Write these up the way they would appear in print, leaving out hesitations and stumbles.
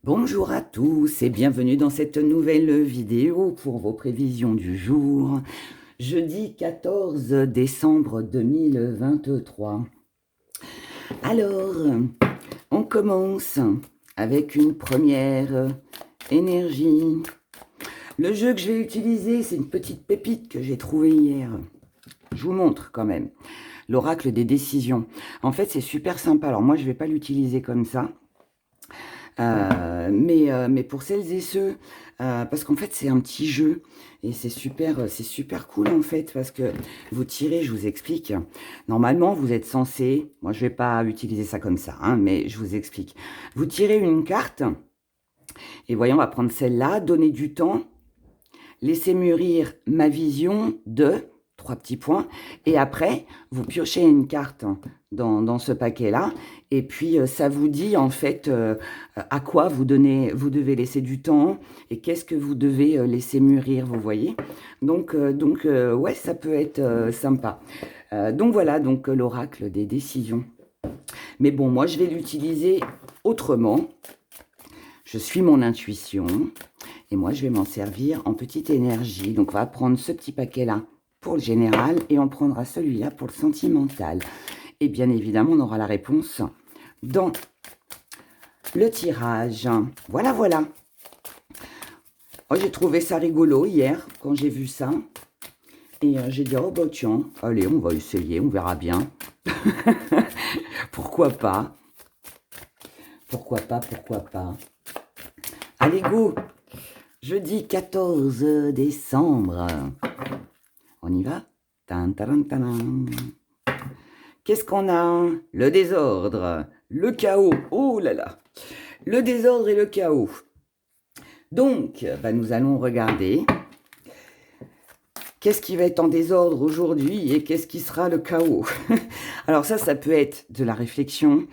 Bonjour à tous et bienvenue dans cette nouvelle vidéo pour vos prévisions du jour, jeudi 14 décembre 2023. Alors, on commence avec une première énergie. Le jeu que je vais utiliser, c'est une petite pépite que j'ai trouvée hier. Je vous montre quand même. L'oracle des décisions. En fait, c'est super sympa. Alors moi, je ne vais pas l'utiliser comme ça. Mais pour celles et ceux, parce qu'en fait c'est un petit jeu et c'est super cool en fait parce que vous tirez, je vous explique. Normalement vous êtes censé, moi je vais pas utiliser ça comme ça, hein, mais je vous explique. Vous tirez une carte et voyons, on va prendre celle-là, donner du temps, laisser mûrir ma vision de trois petits points et après vous piochez une carte dans ce paquet-là et puis ça vous dit en fait à quoi vous devez laisser du temps et qu'est-ce que vous devez laisser mûrir, vous voyez. Donc ouais, ça peut être sympa. Donc voilà, donc l'oracle des décisions. Mais bon, moi je vais l'utiliser autrement. Je suis mon intuition et moi je vais m'en servir en petite énergie. Donc on va prendre ce petit paquet-là pour le général et on prendra celui-là pour le sentimental. Et bien évidemment, on aura la réponse dans le tirage. Voilà, voilà. Oh, j'ai trouvé ça rigolo hier quand j'ai vu ça. Et j'ai dit, oh bah tiens, allez, on va essayer, on verra bien. Pourquoi pas? Pourquoi pas, pourquoi pas? Allez, go! Jeudi 14 décembre. On y va? Tan, taran, taran. Qu'est-ce qu'on a? Le désordre, le chaos. Oh là là! Le désordre et le chaos. Donc, nous allons regarder qu'est-ce qui va être en désordre aujourd'hui et qu'est-ce qui sera le chaos. Alors ça peut être de la réflexion,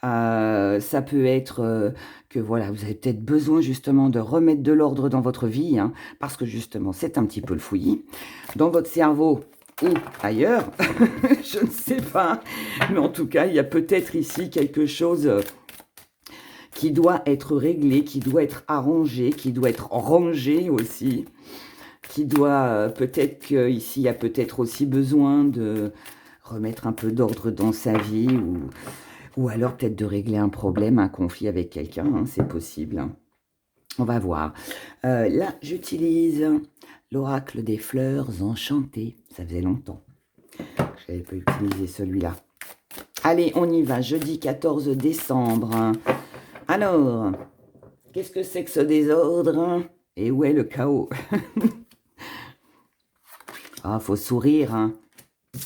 ça peut être que voilà, vous avez peut-être besoin justement de remettre de l'ordre dans votre vie, hein, parce que justement c'est un petit peu le fouillis, dans votre cerveau ou ailleurs, je ne sais pas, mais en tout cas il y a peut-être ici quelque chose qui doit être réglé, qui doit être arrangé, qui doit être rangé aussi, qui doit peut-être qu'ici il y a peut-être aussi besoin de remettre un peu d'ordre dans sa vie ou alors peut-être de régler un problème, un conflit avec quelqu'un, hein, c'est possible. On va voir. Là, j'utilise l'oracle des fleurs enchantées. Ça faisait longtemps que je n'avais pas utilisé celui-là. Allez, on y va, jeudi 14 décembre. Alors, qu'est-ce que c'est que ce désordre? Et où est le chaos? Ah, faut sourire, hein.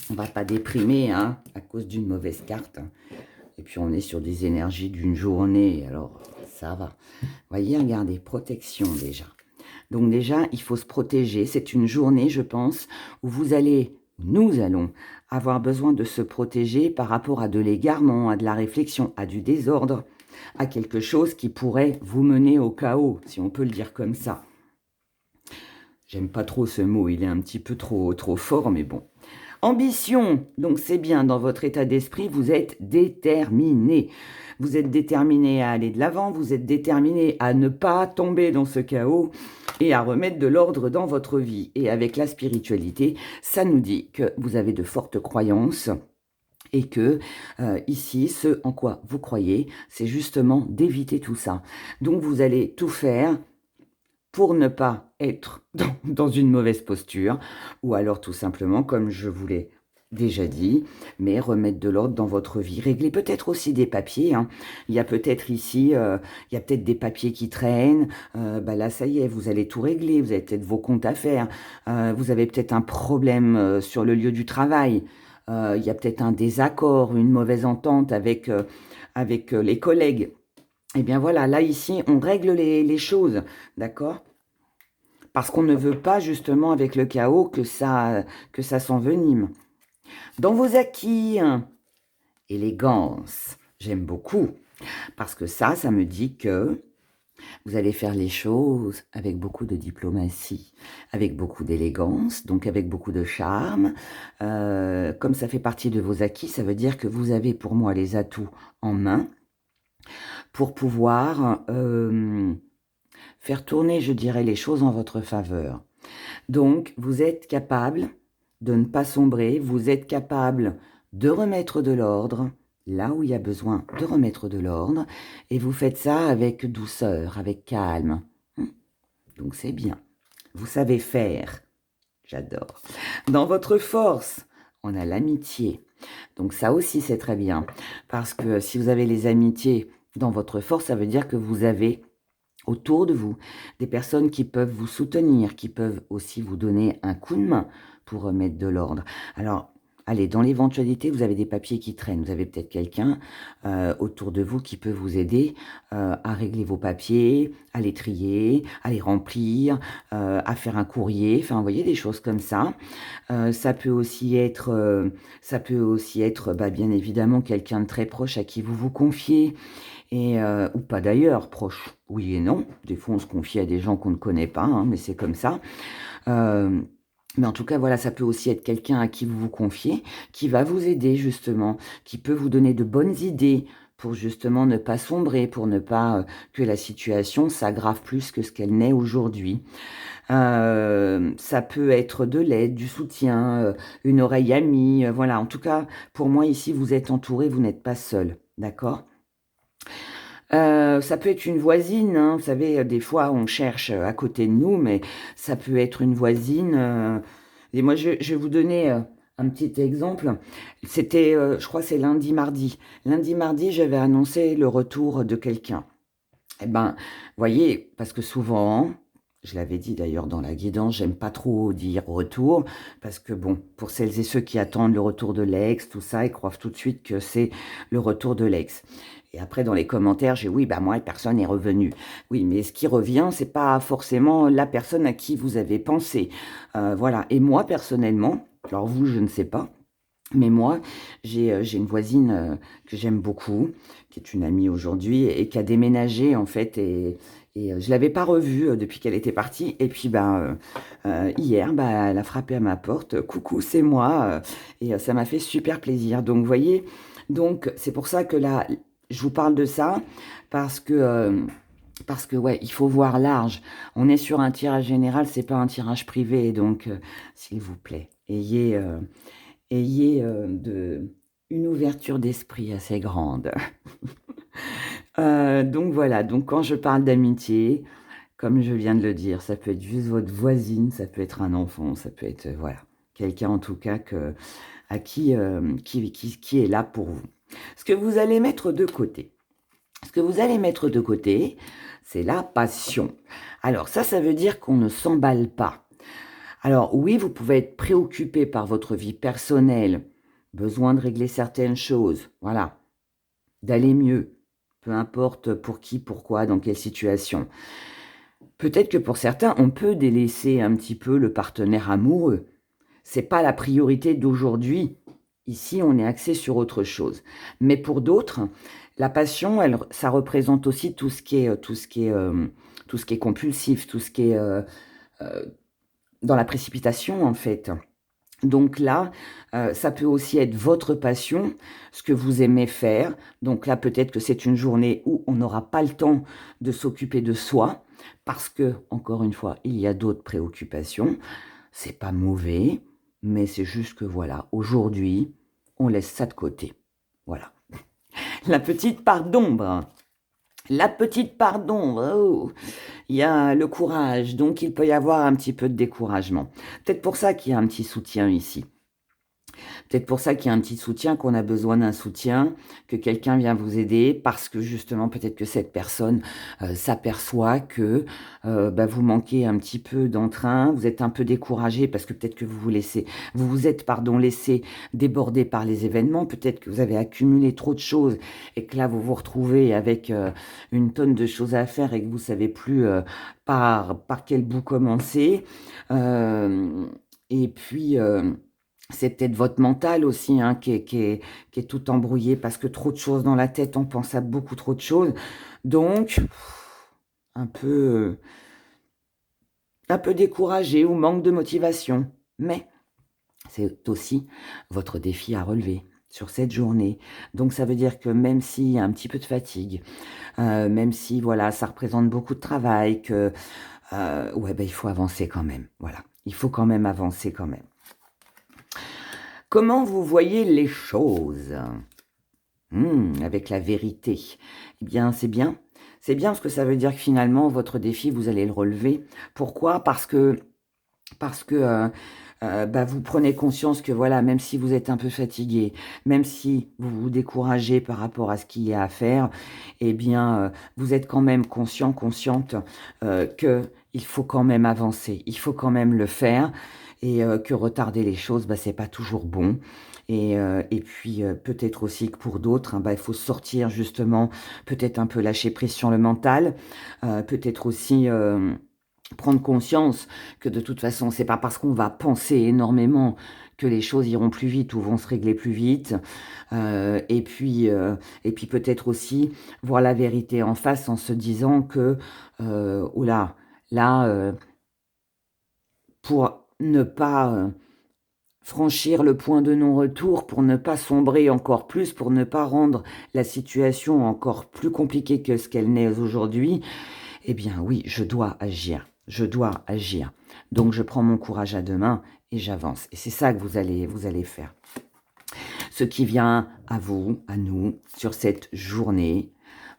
On va pas déprimer, hein, à cause d'une mauvaise carte. Et puis on est sur des énergies d'une journée, alors ça va. Voyez, regardez, protection déjà. Donc déjà, il faut se protéger. C'est une journée, je pense, où nous allons avoir besoin de se protéger par rapport à de l'égarement, à de la réflexion, à du désordre, à quelque chose qui pourrait vous mener au chaos, si on peut le dire comme ça. J'aime pas trop ce mot, il est un petit peu trop fort, mais bon. Ambition, donc c'est bien, dans votre état d'esprit, vous êtes déterminé. Vous êtes déterminé à aller de l'avant, vous êtes déterminé à ne pas tomber dans ce chaos et à remettre de l'ordre dans votre vie. Et avec la spiritualité, ça nous dit que vous avez de fortes croyances et que ici, ce en quoi vous croyez, c'est justement d'éviter tout ça. Donc vous allez tout faire pour ne pas être dans une mauvaise posture, ou alors tout simplement, comme je vous l'ai déjà dit, mais remettre de l'ordre dans votre vie. Régler peut-être aussi des papiers, hein. Il y a peut-être ici, il y a peut-être des papiers qui traînent, là ça y est, vous allez tout régler, vous avez peut-être vos comptes à faire, vous avez peut-être un problème sur le lieu du travail, il y a peut-être un désaccord, une mauvaise entente avec les collègues. Eh bien voilà, là ici, on règle les choses, d'accord? Parce qu'on ne veut pas justement avec le chaos que ça s'envenime. Dans vos acquis, élégance, j'aime beaucoup. Parce que ça me dit que vous allez faire les choses avec beaucoup de diplomatie, avec beaucoup d'élégance, donc avec beaucoup de charme. Comme ça fait partie de vos acquis, ça veut dire que vous avez pour moi les atouts en main pour pouvoir faire tourner, je dirais, les choses en votre faveur. Donc, vous êtes capable de ne pas sombrer, vous êtes capable de remettre de l'ordre, là où il y a besoin de remettre de l'ordre, et vous faites ça avec douceur, avec calme. Donc, c'est bien. Vous savez faire. J'adore. Dans votre force, on a l'amitié. Donc ça aussi, c'est très bien. Parce que si vous avez les amitiés dans votre force, ça veut dire que vous avez autour de vous des personnes qui peuvent vous soutenir, qui peuvent aussi vous donner un coup de main pour remettre de l'ordre. Alors, allez, dans l'éventualité, vous avez des papiers qui traînent. Vous avez peut-être quelqu'un autour de vous qui peut vous aider à régler vos papiers, à les trier, à les remplir, à faire un courrier. Enfin, vous voyez, des choses comme ça. Ça peut aussi être, bah, bien évidemment, quelqu'un de très proche à qui vous vous confiez. Et, ou pas d'ailleurs, proche, oui et non. Des fois, on se confie à des gens qu'on ne connaît pas, hein, mais c'est comme ça. Mais en tout cas, voilà, ça peut aussi être quelqu'un à qui vous vous confiez, qui va vous aider justement, qui peut vous donner de bonnes idées pour justement ne pas sombrer, pour ne pas que la situation s'aggrave plus que ce qu'elle n'est aujourd'hui. Ça peut être de l'aide, du soutien, une oreille amie, voilà. En tout cas, pour moi, ici, vous êtes entouré, vous n'êtes pas seul, d'accord? Ça peut être une voisine, hein. Vous savez, des fois, on cherche à côté de nous, mais ça peut être une voisine. Et moi, je vais vous donner un petit exemple. C'était, je crois, que c'est lundi, mardi. Lundi, mardi, j'avais annoncé le retour de quelqu'un. Eh ben, voyez, parce que souvent, je l'avais dit d'ailleurs dans la guidance, j'aime pas trop dire retour, parce que bon, pour celles et ceux qui attendent le retour de l'ex, tout ça, ils croient tout de suite que c'est le retour de l'ex. Et après, dans les commentaires, j'ai oui, bah moi, personne n'est revenu. Oui, mais ce qui revient, c'est pas forcément la personne à qui vous avez pensé. Voilà. Et moi, personnellement, alors vous, je ne sais pas, mais moi, j'ai une voisine que j'aime beaucoup, qui est une amie aujourd'hui et qui a déménagé en fait et je l'avais pas revue depuis qu'elle était partie. Et puis ben hier, bah, elle a frappé à ma porte. Coucou, c'est moi. Et ça m'a fait super plaisir. Donc vous voyez, donc c'est pour ça que là, je vous parle de ça parce que ouais, il faut voir large. On est sur un tirage général, c'est pas un tirage privé. Donc s'il vous plaît, ayez une ouverture d'esprit assez grande. Donc voilà, donc quand je parle d'amitié, comme je viens de le dire, ça peut être juste votre voisine, ça peut être un enfant, ça peut être, voilà, quelqu'un en tout cas à qui est là pour vous. Ce que vous allez mettre de côté, ce que vous allez mettre de côté, c'est la passion. Alors ça veut dire qu'on ne s'emballe pas. Alors oui, vous pouvez être préoccupé par votre vie personnelle, besoin de régler certaines choses, voilà, d'aller mieux, peu importe pour qui, pourquoi, dans quelle situation. Peut-être que pour certains, on peut délaisser un petit peu le partenaire amoureux. C'est pas la priorité d'aujourd'hui. Ici, on est axé sur autre chose. Mais pour d'autres, la passion, ça représente aussi tout ce qui est compulsif, tout ce qui est dans la précipitation en fait. Donc là, ça peut aussi être votre passion, ce que vous aimez faire. Donc là, peut-être que c'est une journée où on n'aura pas le temps de s'occuper de soi, parce que, encore une fois, il y a d'autres préoccupations. C'est pas mauvais, mais c'est juste que voilà, aujourd'hui, on laisse ça de côté. Voilà. La petite part d'ombre. La petite part d'ombre. Oh. Il y a le courage, donc il peut y avoir un petit peu de découragement. Peut-être pour ça qu'il y a un petit soutien ici. Peut-être pour ça qu'il y a un petit soutien, qu'on a besoin d'un soutien, que quelqu'un vient vous aider, parce que justement, peut-être que cette personne s'aperçoit que bah, vous manquez un petit peu d'entrain, vous êtes un peu découragé, parce que peut-être que vous vous êtes, laissé déborder par les événements, peut-être que vous avez accumulé trop de choses, et que là, vous vous retrouvez avec une tonne de choses à faire, et que vous savez plus par quel bout commencer. Et puis... c'est peut-être votre mental aussi hein, qui est tout embrouillé parce que trop de choses dans la tête, on pense à beaucoup trop de choses. Donc, un peu, un peu découragé ou manque de motivation. Mais c'est aussi votre défi à relever. sur cette journée. Donc ça veut dire que même s'il y a un petit peu de fatigue, même si voilà, ça représente beaucoup de travail, que ouais, ben, il faut avancer quand même. Voilà, il faut quand même avancer quand même. Comment vous voyez les choses? Avec la vérité. Eh bien, c'est bien. C'est bien parce que ça veut dire que finalement, votre défi, vous allez le relever. Pourquoi? Parce que bah, vous prenez conscience que voilà, même si vous êtes un peu fatigué, même si vous vous découragez par rapport à ce qu'il y a à faire, eh bien, vous êtes quand même conscient, consciente que il faut quand même avancer, il faut quand même le faire, et que retarder les choses, bah, c'est pas toujours bon. Et puis peut-être aussi que pour d'autres, hein, bah, il faut sortir justement, peut-être un peu lâcher prise sur le mental, peut-être aussi prendre conscience que de toute façon, c'est pas parce qu'on va penser énormément que les choses iront plus vite ou vont se régler plus vite. Et puis peut-être aussi voir la vérité en face en se disant que, ouh là, pour ne pas, franchir le point de non-retour, pour ne pas sombrer encore plus, pour ne pas rendre la situation encore plus compliquée que ce qu'elle n'est aujourd'hui, eh bien oui, je dois agir. Je dois agir. Donc je prends mon courage à deux mains et j'avance. Et c'est ça que vous allez faire. Ce qui vient à vous, à nous, sur cette journée,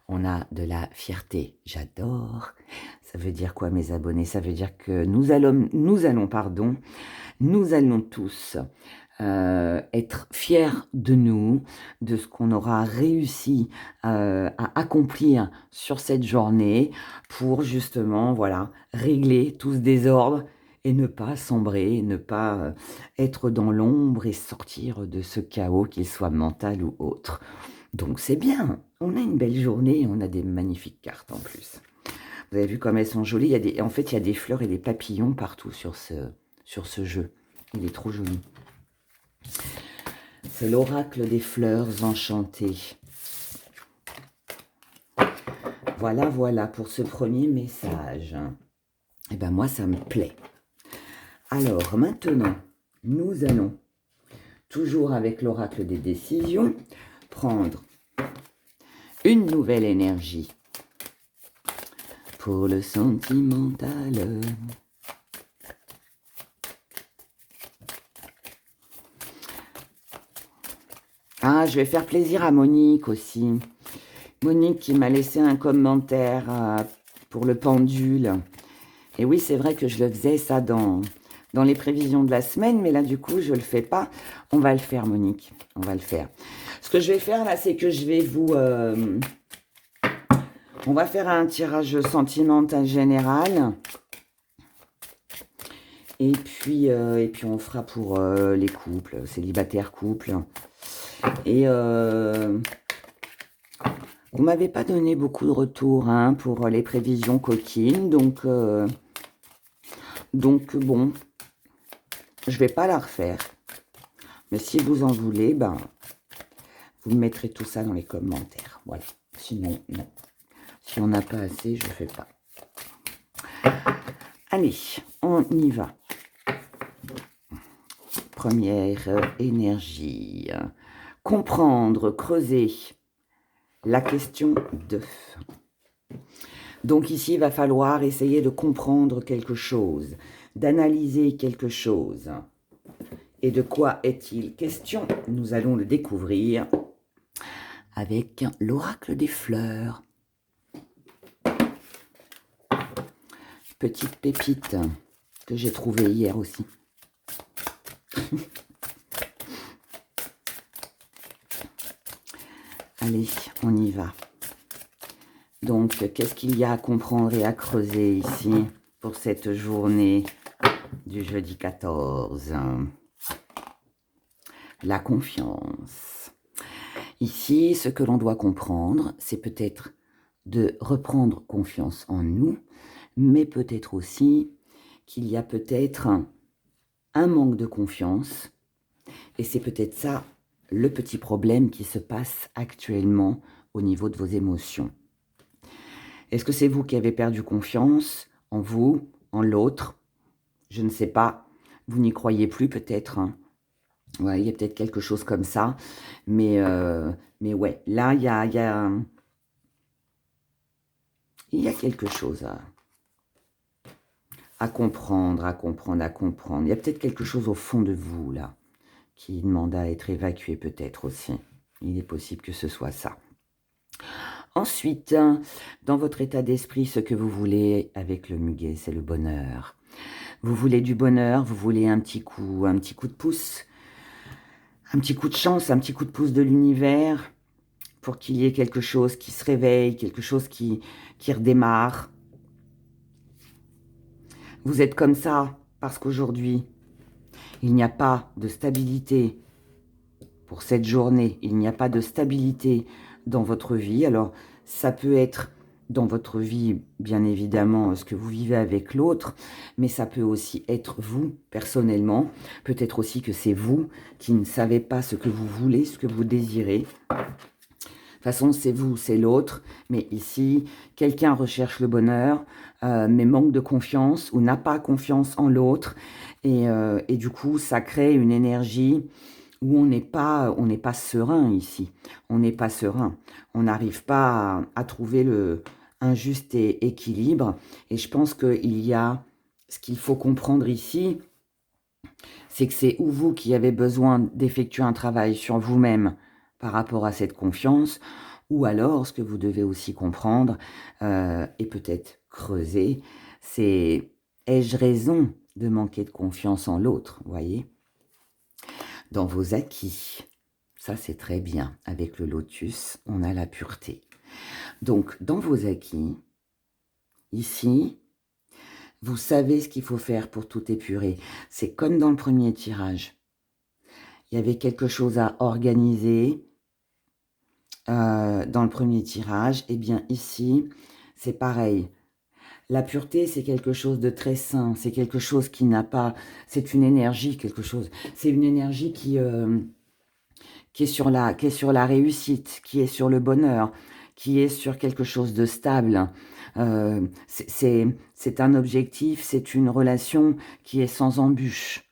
on a de la fierté. J'adore. Ça veut dire quoi, mes abonnés? Ça veut dire que nous allons tous être fiers de nous, de ce qu'on aura réussi à accomplir sur cette journée pour justement, voilà, régler tout ce désordre et ne pas sombrer, ne pas être dans l'ombre et sortir de ce chaos, qu'il soit mental ou autre. Donc c'est bien, on a une belle journée, on a des magnifiques cartes en plus. Vous avez vu comme elles sont jolies, en fait il y a des fleurs et des papillons partout sur ce jeu. Il est trop joli. C'est l'oracle des fleurs enchantées. Voilà, voilà pour ce premier message. Eh bien, moi, ça me plaît. Alors, maintenant, nous allons, toujours avec l'oracle des décisions, prendre une nouvelle énergie pour le sentimental. Ah, je vais faire plaisir à Monique aussi. Monique qui m'a laissé un commentaire pour le pendule. Et oui, c'est vrai que je le faisais ça dans les prévisions de la semaine, mais là, du coup, je ne le fais pas. On va le faire, Monique. On va le faire. Ce que je vais faire, là, c'est que je vais vous... on va faire un tirage sentimental général. Et puis on fera pour les couples, célibataires couples. Et vous ne m'avez pas donné beaucoup de retours hein, pour les prévisions coquines. Donc bon, je vais pas la refaire. Mais si vous en voulez, ben, vous me mettrez tout ça dans les commentaires. Voilà. Sinon, non. Si on n'a pas assez, je ne fais pas. Allez, on y va. Première énergie. Comprendre, creuser la question d'œuf. Donc ici, il va falloir essayer de comprendre quelque chose, d'analyser quelque chose. Et de quoi est-il question? Nous allons le découvrir avec l'oracle des fleurs. Petite pépite que j'ai trouvée hier aussi. Allez, on y va. Donc, qu'est-ce qu'il y a à comprendre et à creuser ici pour cette journée du jeudi 14? La confiance. Ici, ce que l'on doit comprendre, c'est peut-être de reprendre confiance en nous, mais peut-être aussi qu'il y a peut-être un manque de confiance. Et c'est peut-être ça le petit problème qui se passe actuellement au niveau de vos émotions. Est-ce que c'est vous qui avez perdu confiance en vous, en l'autre? Je ne sais pas. Vous n'y croyez plus peut-être. Hein. Ouais, il y a peut-être quelque chose comme ça. Mais ouais, là, il y a quelque chose à comprendre, à comprendre, à comprendre. Il y a peut-être quelque chose au fond de vous, là, qui demande à être évacué peut-être aussi. Il est possible que ce soit ça. Ensuite, dans votre état d'esprit, ce que vous voulez avec le muguet, c'est le bonheur. Vous voulez du bonheur, vous voulez un petit coup de pouce, un petit coup de chance, un petit coup de pouce de l'univers pour qu'il y ait quelque chose qui se réveille, quelque chose qui redémarre. Vous êtes comme ça parce qu'aujourd'hui, il n'y a pas de stabilité pour cette journée. Il n'y a pas de stabilité dans votre vie. Alors, ça peut être dans votre vie, bien évidemment, ce que vous vivez avec l'autre, mais ça peut aussi être vous, personnellement. Peut-être aussi que c'est vous qui ne savez pas ce que vous voulez, ce que vous désirez. De toute façon, c'est vous, c'est l'autre. Mais ici, quelqu'un recherche le bonheur, mais manque de confiance ou n'a pas confiance en l'autre. Et du coup, ça crée une énergie où on n'est pas serein ici. On n'est pas serein. On n'arrive pas à trouver un juste équilibre. Et je pense qu'il y a ce qu'il faut comprendre ici, c'est que c'est ou vous qui avez besoin d'effectuer un travail sur vous-même par rapport à cette confiance, ou alors ce que vous devez aussi comprendre et peut-être creuser, c'est ai-je raison de manquer de confiance en l'autre, voyez? Dans vos acquis, ça c'est très bien. Avec le lotus, on a la pureté. Donc, dans vos acquis, ici, vous savez ce qu'il faut faire pour tout épurer. C'est comme dans le premier tirage. Il y avait quelque chose à organiser dans le premier tirage. Et bien ici, c'est pareil. La pureté, c'est quelque chose de très sain. C'est quelque chose qui n'a pas... C'est une énergie, quelque chose. C'est une énergie qui est sur la réussite, qui est sur le bonheur, qui est sur quelque chose de stable. C'est un objectif, c'est une relation qui est sans embûche.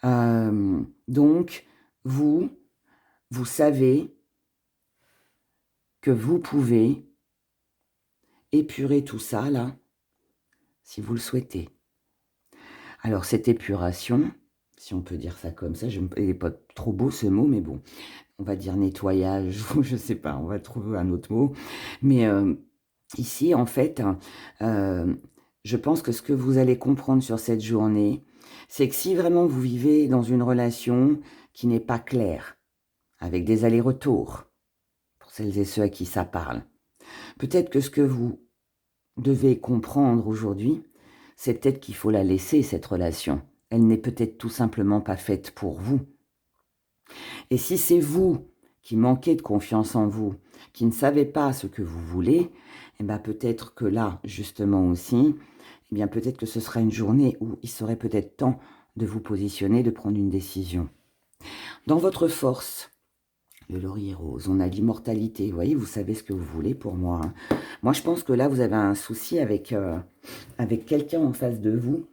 Donc, vous savez que vous pouvez épurer tout ça, là, si vous le souhaitez. Alors, cette épuration, si on peut dire ça comme ça, il n'est pas trop beau ce mot, mais bon, on va dire nettoyage, ou je sais pas, on va trouver un autre mot. Mais ici, en fait, je pense que ce que vous allez comprendre sur cette journée, c'est que si vraiment vous vivez dans une relation qui n'est pas claire, avec des allers-retours, pour celles et ceux à qui ça parle, peut-être que ce que vous devez comprendre aujourd'hui, c'est peut-être qu'il faut la laisser, cette relation. Elle n'est peut-être tout simplement pas faite pour vous. Et si c'est vous qui manquez de confiance en vous, qui ne savez pas ce que vous voulez, eh bien peut-être que là, justement aussi, eh bien peut-être que ce sera une journée où il serait peut-être temps de vous positionner, de prendre une décision. Dans votre force, le laurier rose, on a l'immortalité. Vous voyez, vous savez ce que vous voulez pour moi. Hein. Moi, je pense que là, vous avez un souci avec quelqu'un en face de vous.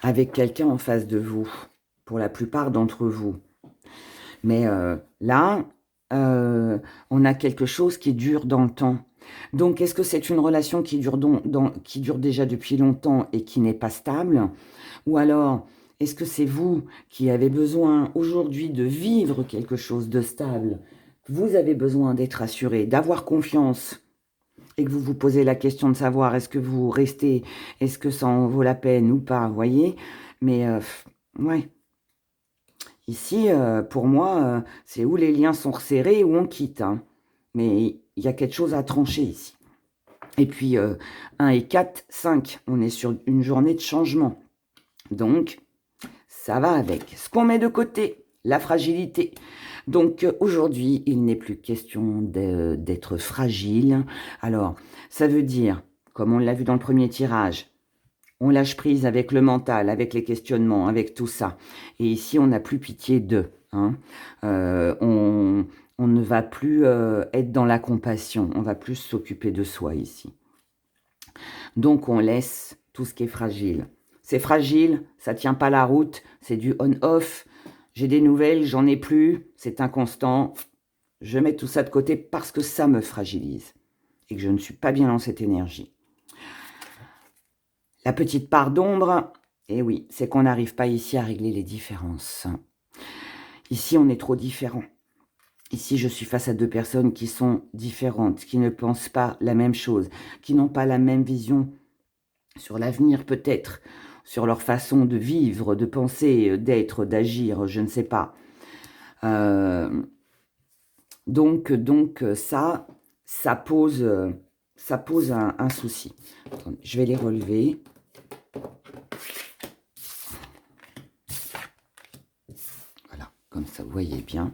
Avec quelqu'un en face de vous, pour la plupart d'entre vous. Mais là, on a quelque chose qui dure dans le temps. Donc, est-ce que c'est une relation qui dure, qui dure déjà depuis longtemps et qui n'est pas stable? Ou alors, est-ce que c'est vous qui avez besoin aujourd'hui de vivre quelque chose de stable? Vous avez besoin d'être assuré, d'avoir confiance et que vous vous posez la question de savoir est-ce que vous restez, est-ce que ça en vaut la peine ou pas, vous voyez? Mais, ouais. Ici, pour moi, c'est où les liens sont resserrés ou on quitte. Hein. Mais il y a quelque chose à trancher ici. Et puis, 1 et 4, 5, on est sur une journée de changement. Donc, ça va avec. Ce qu'on met de côté, la fragilité. Donc, aujourd'hui, il n'est plus question d'être fragile. Alors, ça veut dire, comme on l'a vu dans le premier tirage, on lâche prise avec le mental, avec les questionnements, avec tout ça. Et ici, on n'a plus pitié d'eux. Hein. On ne va plus être dans la compassion. On va plus s'occuper de soi ici. Donc, on laisse tout ce qui est fragile. C'est fragile, ça ne tient pas la route, c'est du on-off. J'ai des nouvelles, j'en ai plus, c'est inconstant. Je mets tout ça de côté parce que ça me fragilise et que je ne suis pas bien dans cette énergie. La petite part d'ombre, eh oui, c'est qu'on n'arrive pas ici à régler les différences. Ici, on est trop différents. Ici, je suis face à deux personnes qui sont différentes, qui ne pensent pas la même chose, qui n'ont pas la même vision sur l'avenir peut-être, sur leur façon de vivre, de penser, d'être, d'agir, je ne sais pas. Donc ça pose un souci. Attendez, je vais les relever. Voilà, comme ça, vous voyez bien.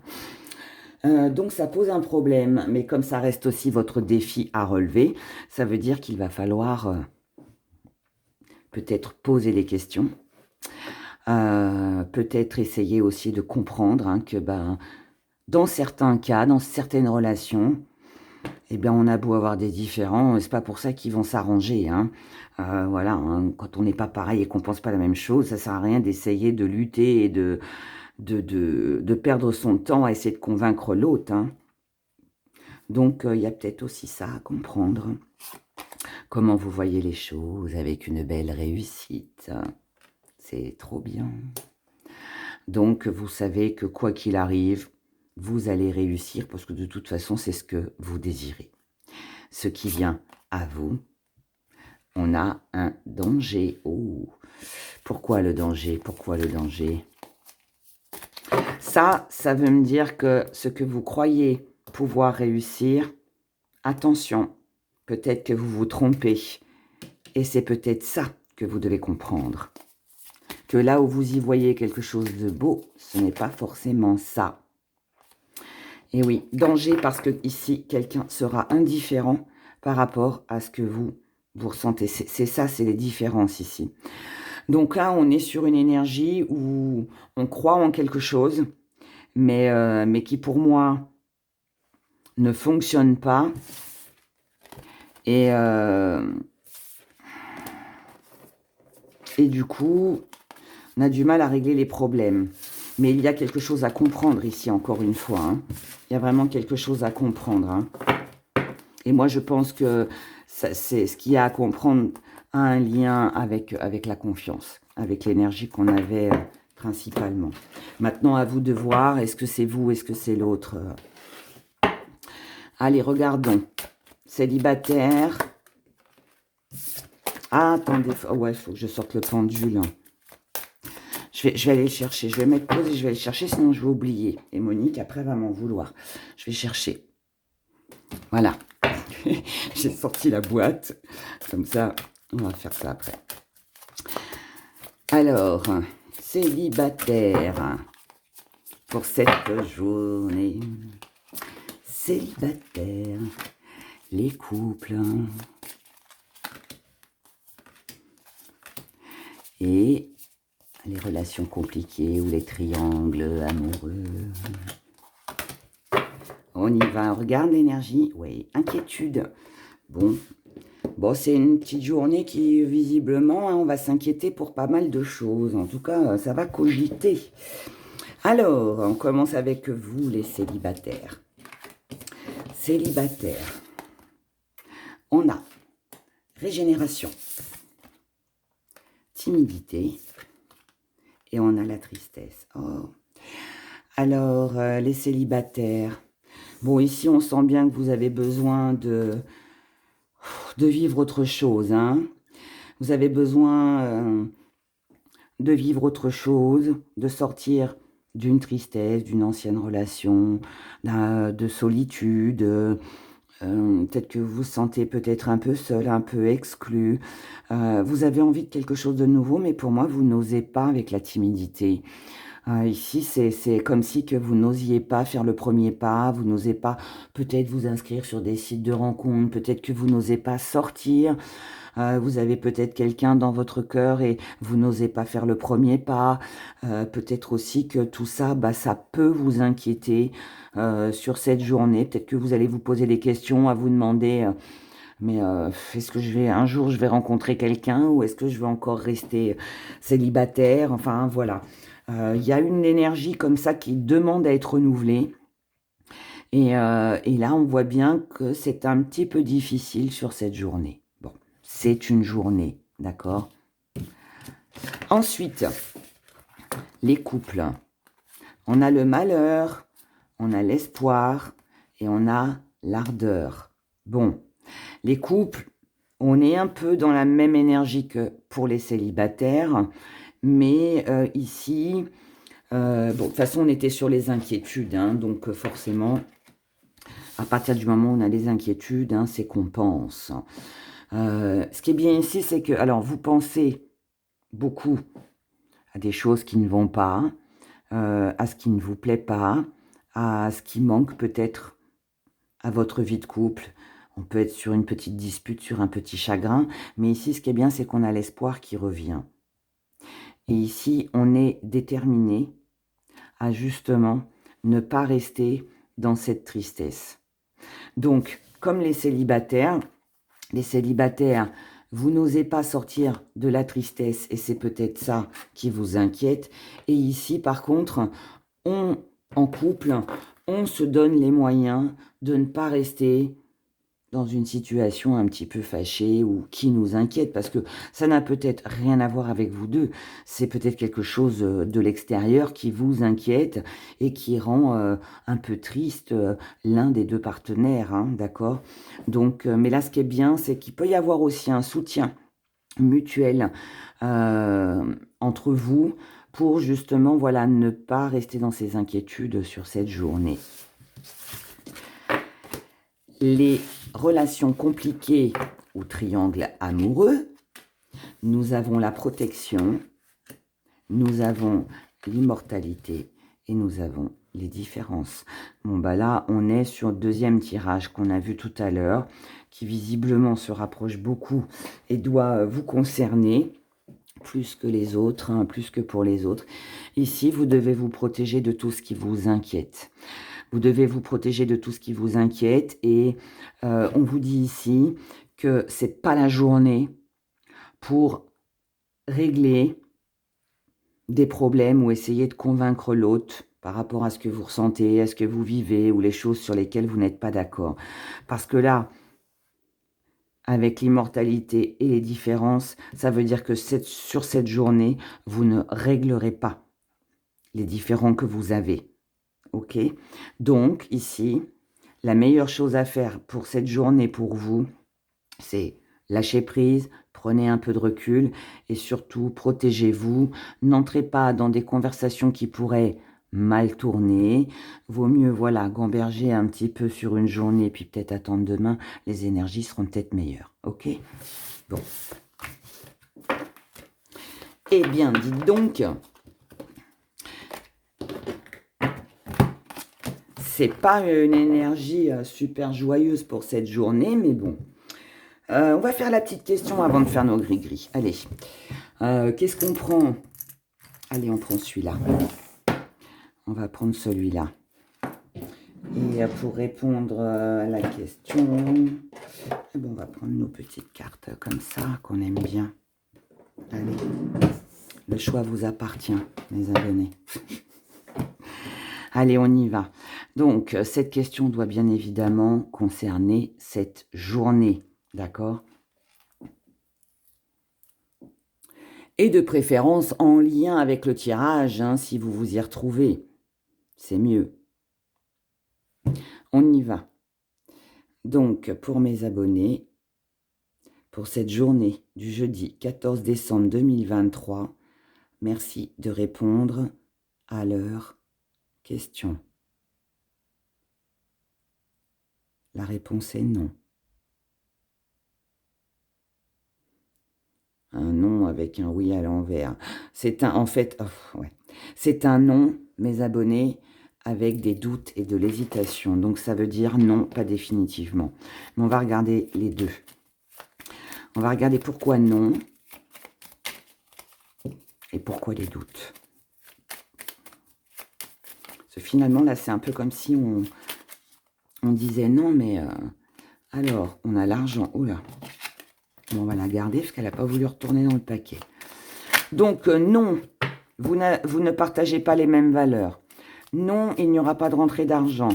Donc ça pose un problème, mais comme ça reste aussi votre défi à relever, ça veut dire qu'il va falloir peut-être poser des questions, peut-être essayer aussi de comprendre hein, que dans certains cas, dans certaines relations, eh bien, on a beau avoir des différends, c'est pas pour ça qu'ils vont s'arranger. Hein. Voilà, hein, quand on n'est pas pareil et qu'on pense pas la même chose, ça sert à rien d'essayer de lutter et de perdre son temps à essayer de convaincre l'autre. Hein. Donc, il y a peut-être aussi ça à comprendre. Comment vous voyez les choses avec une belle réussite. C'est trop bien. Donc, vous savez que quoi qu'il arrive, vous allez réussir parce que de toute façon, c'est ce que vous désirez. Ce qui vient à vous, on a un danger. Oh, pourquoi le danger? Pourquoi le danger? Ça veut me dire que ce que vous croyez pouvoir réussir, attention, peut-être que vous vous trompez. Et c'est peut-être ça que vous devez comprendre. Que là où vous y voyez quelque chose de beau, ce n'est pas forcément ça. Et oui, danger parce que ici, quelqu'un sera indifférent par rapport à ce que vous ressentez. C'est ça, c'est les différences ici. Donc là, on est sur une énergie où on croit en quelque chose, mais qui pour moi ne fonctionne pas. Et du coup, on a du mal à régler les problèmes. Mais il y a quelque chose à comprendre ici, encore une fois. Hein. Il y a vraiment quelque chose à comprendre. Hein. Et moi, je pense que c'est ce qu'il y a à comprendre a un lien avec la confiance, avec l'énergie qu'on avait principalement. Maintenant, à vous de voir, est-ce que c'est vous, est-ce que c'est l'autre? Allez, regardons. Célibataire. Ah, attendez, ouais, il faut que je sorte le pendule. Je vais aller le chercher. Je vais mettre pause et je vais aller le chercher, sinon je vais oublier. Et Monique, après, va m'en vouloir. Je vais chercher. Voilà. J'ai sorti la boîte. Comme ça, on va faire ça après. Alors, célibataire. Pour cette journée. Célibataire. Les couples. Et les relations compliquées ou les triangles amoureux. On y va, on regarde l'énergie. Oui, inquiétude. Bon, c'est une petite journée qui, visiblement, hein, on va s'inquiéter pour pas mal de choses. En tout cas, ça va cogiter. Alors, on commence avec vous, les célibataires. Célibataires. On a régénération, timidité, et on a la tristesse. Oh. Alors, les célibataires. Bon, ici, on sent bien que vous avez besoin de vivre autre chose. Hein. Vous avez besoin de vivre autre chose, de sortir d'une tristesse, d'une ancienne relation, de solitude. Peut-être que vous vous sentez peut-être un peu seul, un peu exclu. Vous avez envie de quelque chose de nouveau, mais pour moi, vous n'osez pas avec la timidité. Ici, c'est comme si que vous n'osiez pas faire le premier pas, vous n'osez pas peut-être vous inscrire sur des sites de rencontres, peut-être que vous n'osez pas sortir, vous avez peut-être quelqu'un dans votre cœur et vous n'osez pas faire le premier pas, peut-être aussi que tout ça, ça peut vous inquiéter sur cette journée, peut-être que vous allez vous poser des questions, à vous demander... mais est-ce que un jour je vais rencontrer quelqu'un ou est-ce que je vais encore rester célibataire? Enfin, voilà. Il y a une énergie comme ça qui demande à être renouvelée. Et là, on voit bien que c'est un petit peu difficile sur cette journée. Bon, c'est une journée, d'accord? Ensuite, les couples. On a le malheur, on a l'espoir et on a l'ardeur. Bon, les couples, on est un peu dans la même énergie que pour les célibataires, mais ici, bon, de toute façon, on était sur les inquiétudes, hein, donc forcément, à partir du moment où on a des inquiétudes, hein, c'est qu'on pense. Ce qui est bien ici, c'est que, alors, vous pensez beaucoup à des choses qui ne vont pas, à ce qui ne vous plaît pas, à ce qui manque peut-être à votre vie de couple. On peut être sur une petite dispute, sur un petit chagrin, mais ici, ce qui est bien, c'est qu'on a l'espoir qui revient. Et ici, on est déterminé à justement ne pas rester dans cette tristesse. Donc, comme les célibataires, vous n'osez pas sortir de la tristesse et c'est peut-être ça qui vous inquiète. Et ici, par contre, en couple, on se donne les moyens de ne pas rester dans une situation un petit peu fâchée ou qui nous inquiète, parce que ça n'a peut-être rien à voir avec vous deux, c'est peut-être quelque chose de l'extérieur qui vous inquiète et qui rend un peu triste l'un des deux partenaires, hein, d'accord? Donc, mais là, ce qui est bien, c'est qu'il peut y avoir aussi un soutien mutuel entre vous pour justement, voilà, ne pas rester dans ces inquiétudes sur cette journée. Les relations compliquées ou triangles amoureux, nous avons la protection, nous avons l'immortalité et nous avons les différences. Bon, bah là, on est sur le deuxième tirage qu'on a vu tout à l'heure, qui visiblement se rapproche beaucoup et doit vous concerner plus que les autres, hein, plus que pour les autres. Ici, vous devez vous protéger de tout ce qui vous inquiète. Vous devez vous protéger de tout ce qui vous inquiète et on vous dit ici que c'est pas la journée pour régler des problèmes ou essayer de convaincre l'autre par rapport à ce que vous ressentez, à ce que vous vivez ou les choses sur lesquelles vous n'êtes pas d'accord. Parce que là, avec l'immortalité et les différences, ça veut dire que sur cette journée, vous ne réglerez pas les différends que vous avez. Ok? Donc, ici, la meilleure chose à faire pour cette journée pour vous, c'est lâcher prise, prenez un peu de recul et surtout, protégez-vous. N'entrez pas dans des conversations qui pourraient mal tourner. Vaut mieux, voilà, gamberger un petit peu sur une journée puis peut-être attendre demain. Les énergies seront peut-être meilleures. Ok? Bon. Eh bien, dites donc... C'est pas une énergie super joyeuse pour cette journée, mais bon. On va faire la petite question avant de faire nos gris-gris. Allez, qu'est-ce qu'on prend? Allez, on prend celui-là. On va prendre celui-là. Et pour répondre à la question, eh ben, on va prendre nos petites cartes comme ça, qu'on aime bien. Allez, le choix vous appartient, mes abonnés. Allez, on y va. Donc, cette question doit bien évidemment concerner cette journée, d'accord? Et de préférence en lien avec le tirage, hein, si vous vous y retrouvez. C'est mieux. On y va. Donc, pour mes abonnés, pour cette journée du jeudi 14 décembre 2023, merci de répondre à leurs questions. La réponse est non. Un non avec un oui à l'envers. C'est un, en fait, ouais. C'est un non, mes abonnés, avec des doutes et de l'hésitation. Donc ça veut dire non, pas définitivement. Mais on va regarder les deux. On va regarder pourquoi non et pourquoi les doutes. Parce que finalement, là, c'est un peu comme si on disait non, mais alors, on a l'argent. Oula. On va la garder parce qu'elle n'a pas voulu retourner dans le paquet. Donc, non vous ne partagez pas les mêmes valeurs. Non, il n'y aura pas de rentrée d'argent.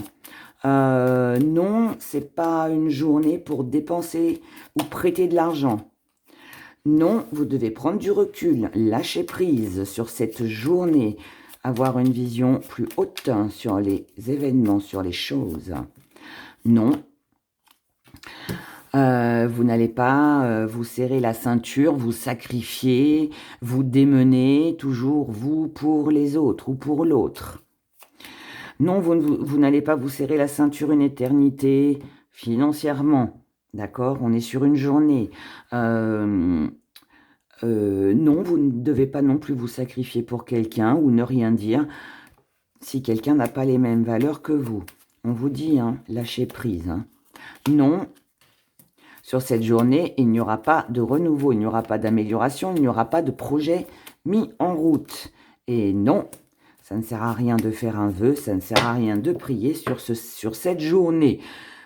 Non, c'est pas une journée pour dépenser ou prêter de l'argent. Non, vous devez prendre du recul, lâcher prise sur cette journée, avoir une vision plus haute sur les événements, sur les choses. Non, vous n'allez pas vous serrer la ceinture, vous sacrifier, vous démener, toujours vous pour les autres ou pour l'autre. Non, vous n'allez pas vous serrer la ceinture une éternité financièrement. D'accord? On est sur une journée. Non, vous ne devez pas non plus vous sacrifier pour quelqu'un ou ne rien dire si quelqu'un n'a pas les mêmes valeurs que vous. On vous dit, hein, lâchez prise. Hein. Non, sur cette journée, il n'y aura pas de renouveau, il n'y aura pas d'amélioration, il n'y aura pas de projet mis en route. Et non, ça ne sert à rien de faire un vœu, ça ne sert à rien de prier sur cette journée.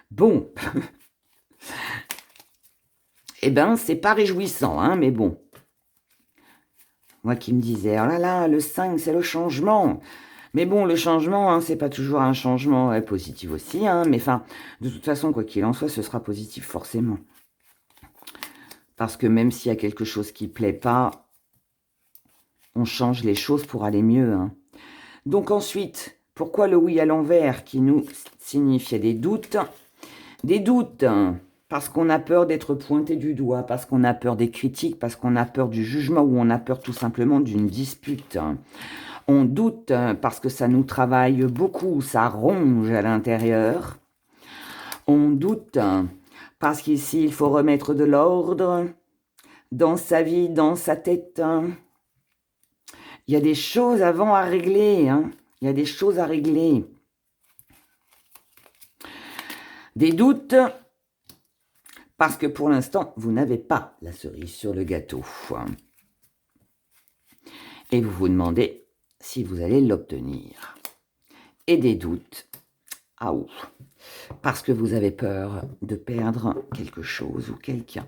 Bon, eh ben, c'est pas réjouissant, hein, mais bon. Moi qui me disais, oh là là, le 5, c'est le changement. Mais bon, le changement, hein, c'est pas toujours un changement positif aussi, hein, mais enfin, de toute façon, quoi qu'il en soit, ce sera positif forcément. Parce que même s'il y a quelque chose qui plaît pas, on change les choses pour aller mieux. Hein. Donc ensuite, pourquoi le oui à l'envers qui nous signifiait des doutes? Des doutes, parce qu'on a peur d'être pointé du doigt, parce qu'on a peur des critiques, parce qu'on a peur du jugement ou on a peur tout simplement d'une dispute. On doute parce que ça nous travaille beaucoup, ça ronge à l'intérieur. On doute parce qu'ici, il faut remettre de l'ordre dans sa vie, dans sa tête. Il y a des choses avant à régler. Hein. Il y a des choses à régler. Des doutes parce que pour l'instant, vous n'avez pas la cerise sur le gâteau. Et vous vous demandez si vous allez l'obtenir. Et des doutes. Ah ouh. Parce que vous avez peur de perdre quelque chose ou quelqu'un.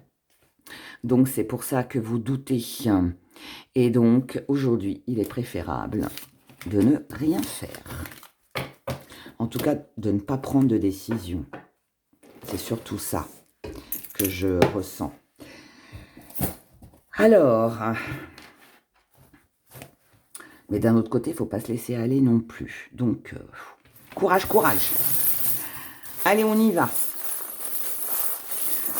Donc c'est pour ça que vous doutez. Et donc aujourd'hui, il est préférable de ne rien faire. En tout cas, de ne pas prendre de décision. C'est surtout ça que je ressens. Alors, mais d'un autre côté, il ne faut pas se laisser aller non plus. Donc, courage, courage. Allez, on y va.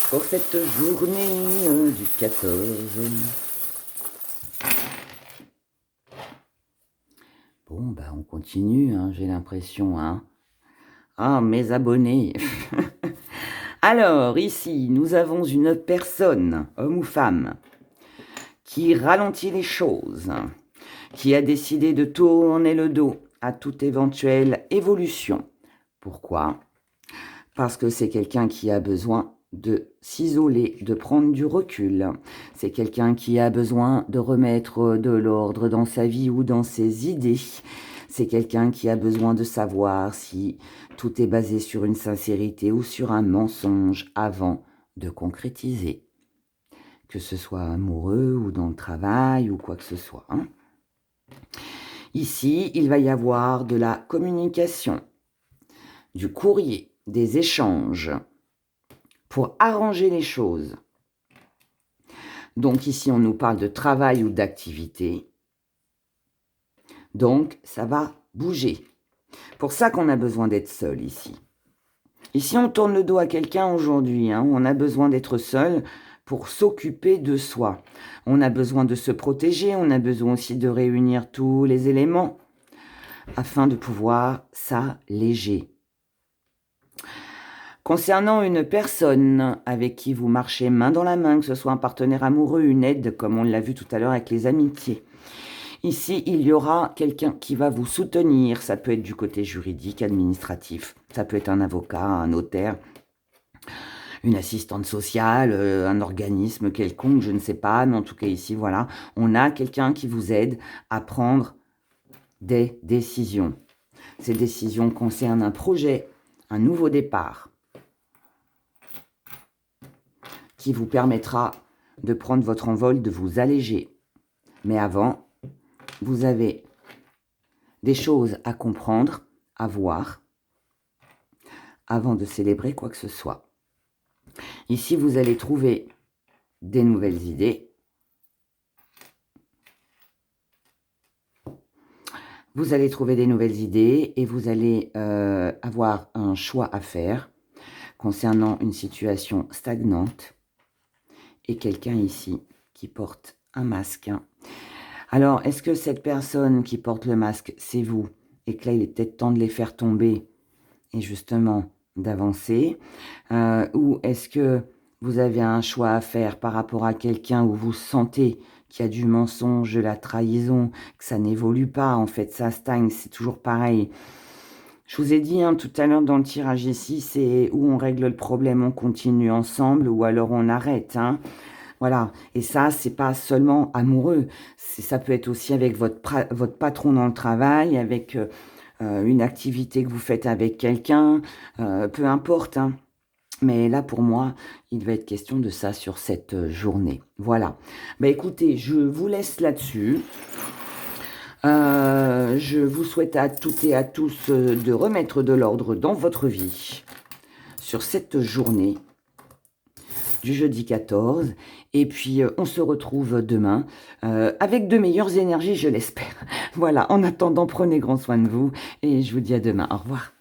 Pour cette journée du 14. Bon, bah on continue, hein, j'ai l'impression. Hein. Ah, mes abonnés. Alors, ici, nous avons une personne, homme ou femme, qui ralentit les choses, qui a décidé de tourner le dos à toute éventuelle évolution. Pourquoi? Parce que c'est quelqu'un qui a besoin de s'isoler, de prendre du recul. C'est quelqu'un qui a besoin de remettre de l'ordre dans sa vie ou dans ses idées. C'est quelqu'un qui a besoin de savoir si tout est basé sur une sincérité ou sur un mensonge avant de concrétiser. Que ce soit amoureux ou dans le travail ou quoi que ce soit. Hein. Ici, il va y avoir de la communication, du courrier, des échanges pour arranger les choses. Donc ici, on nous parle de travail ou d'activité. Donc, ça va bouger. Pour ça qu'on a besoin d'être seul ici. Ici, on tourne le dos à quelqu'un aujourd'hui. Hein. On a besoin d'être seul pour s'occuper de soi. On a besoin de se protéger. On a besoin aussi de réunir tous les éléments afin de pouvoir s'alléger. Concernant une personne avec qui vous marchez main dans la main, que ce soit un partenaire amoureux, une aide, comme on l'a vu tout à l'heure avec les amitiés, ici, il y aura quelqu'un qui va vous soutenir. Ça peut être du côté juridique, administratif. Ça peut être un avocat, un notaire, une assistante sociale, un organisme quelconque, je ne sais pas. Mais en tout cas, ici, voilà, on a quelqu'un qui vous aide à prendre des décisions. Ces décisions concernent un projet, un nouveau départ, qui vous permettra de prendre votre envol, de vous alléger. Mais avant, vous avez des choses à comprendre, à voir, avant de célébrer quoi que ce soit. Ici, vous allez trouver des nouvelles idées. Vous allez trouver des nouvelles idées et vous allez avoir un choix à faire concernant une situation stagnante et quelqu'un ici qui porte un masque. Alors, est-ce que cette personne qui porte le masque, c'est vous et que là, il est peut-être temps de les faire tomber et justement d'avancer ou est-ce que vous avez un choix à faire par rapport à quelqu'un où vous sentez qu'il y a du mensonge, de la trahison, que ça n'évolue pas, en fait, ça stagne, c'est toujours pareil. Je vous ai dit tout à l'heure dans le tirage ici, c'est où on règle le problème, on continue ensemble ou alors on arrête. Voilà, et ça, c'est pas seulement amoureux, ça peut être aussi avec votre patron dans le travail, avec une activité que vous faites avec quelqu'un, peu importe. Mais là, pour moi, il va être question de ça sur cette journée. Voilà. Bah écoutez, je vous laisse là-dessus. Je vous souhaite à toutes et à tous de remettre de l'ordre dans votre vie sur cette journée du jeudi 14. Et puis, on se retrouve demain avec de meilleures énergies, je l'espère. Voilà, en attendant, prenez grand soin de vous et je vous dis à demain. Au revoir.